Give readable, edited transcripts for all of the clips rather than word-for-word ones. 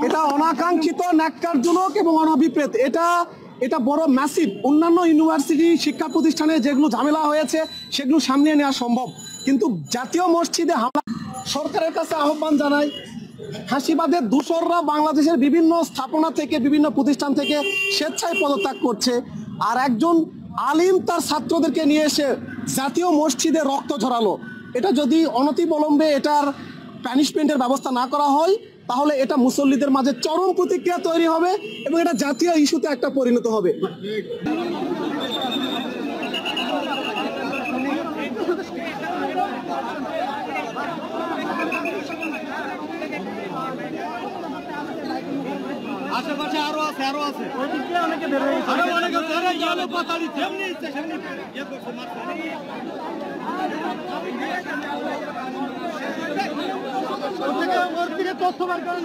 এটা অনাকাঙ্ক্ষিত, ন্যাক্কারজনক এবং অনভিপ্রেত। এটা বড় ম্যাসিভ। অন্যান্য ইউনিভার্সিটি শিক্ষা প্রতিষ্ঠানে যেগুলো ঝামেলা হয়েছে সেগুলো সামনে নেওয়া সম্ভব, কিন্তু জাতীয় মসজিদে হামলা। সরকারের কাছে আহ্বান জানাই, ফাঁসিবাদের দূষররা বাংলাদেশের বিভিন্ন স্থাপনা থেকে, বিভিন্ন প্রতিষ্ঠান থেকে স্বেচ্ছায় পদত্যাগ করছে, আর একজন আলিম তার ছাত্রদেরকে নিয়ে এসে জাতীয় মসজিদে রক্ত ঝরালো। এটা যদি অনতিবিলম্বে এটার পানিশমেন্টের ব্যবস্থা না করা হয়, তাহলে এটা মুসল্লিদের মাঝে চরম প্রতিক্রিয়া তৈরি হবে এবং এটা জাতীয় ইস্যুতে একটা পরিণত হবে। আশেপাশে আরো আছে ওই দিক দিয়ে অনেকে বের হয়েছে, আরো অনেকে তারা ইয়ালো পাতালি যেমনি ইচ্ছে সেমনি ইয়ে করছে মারছে। ওর থেকে তথ্য বার করেন।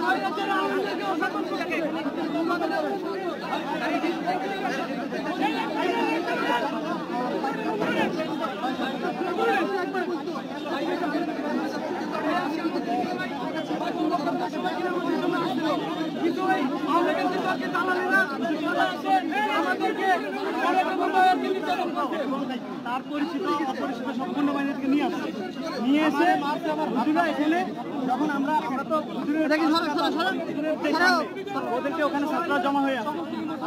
তার পরিচিত অপরিচিত সম্পূর্ণ বাহিনীকে নিয়ে এসে এখানে যখন আমরা তো ওদেরকে ওখানে ছাত্ররা জমা হয়ে আছে,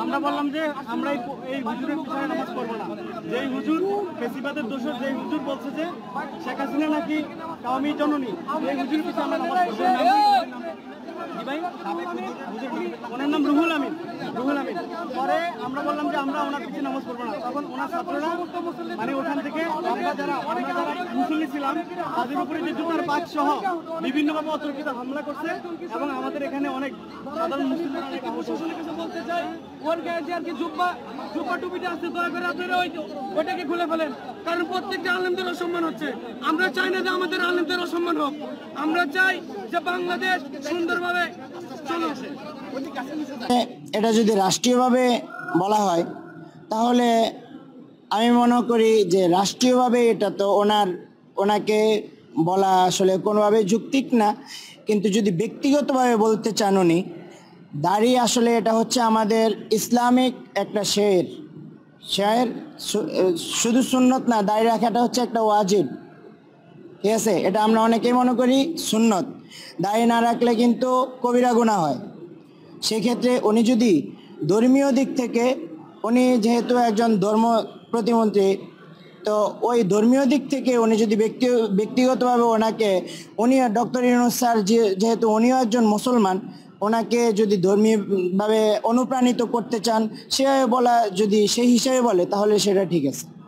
আমরা বললাম যে আমরা এই হুজুরের পিছনে নামাজ পড়বো না। যেই হুজুর ফেসিবাদের দোষর, যেই হুজুর বলছে যে শেখ হাসিনা নাকি কাওমি জননী, এই হুজুর পিছনে আমরা নামাজ পড়বো না। ওনার নাম রুহুল আমিন। পরে আমরা বললাম যে আমরা ওনার পিছনে নামাজ পড়বো না। তখন ওনার ছাত্ররা মানে ওখান থেকে আমরা যারা মুসল্লি ছিলাম তাদের উপরে যে জুতার পাক সহ বিভিন্নভাবে অতর্কিত হামলা করছে এবং আমাদের এখানে অনেক সাধারণ মুসলিমরা অনেক আহত হয়েছে। বলতে চাই ওর গায়ে যে আর কি জুব্বা টুপিটা আছে, দয়া করে আপনারা ওইটাকে খুলে ফেলেন, কারণ প্রত্যেকটা আলেমদের অসম্মান হচ্ছে। আমরা চাই না যে আমাদের আলেমদের অসম্মান হোক, আমরা চাই যে বাংলাদেশ সুন্দরভাবে চলে। এটা যদি রাষ্ট্রীয়ভাবে বলা হয় তাহলে আমি মনে করি যে রাষ্ট্রীয়ভাবে এটা তো ওনাকে বলা আসলে কোনোভাবে যৌক্তিক না, কিন্তু যদি ব্যক্তিগতভাবে বলতে চান উনি, দাড়ি আসলে এটা হচ্ছে আমাদের ইসলামিক একটা শের শুধু সুন্নত না, দাড়ি রাখাটা হচ্ছে একটা ওয়াজিব, ঠিক আছে? এটা আমরা অনেকেই মনে করি সুন্নত, দাড়ি না রাখলে কিন্তু কবিরা গুনাহ হয়। সেক্ষেত্রে উনি যদি ধর্মীয় দিক থেকে, উনি যেহেতু একজন ধর্ম প্রতিমন্ত্রী, তো ওই ধর্মীয় দিক থেকে উনি যদি ব্যক্তিগতভাবে উনি ডক্টর ইউনূস স্যার যেহেতু উনিও একজন মুসলমান, ওনাকে যদি ধর্মীয়ভাবে অনুপ্রাণিত করতে চান, সেই হিসাবে বলে তাহলে সেটা ঠিক আছে।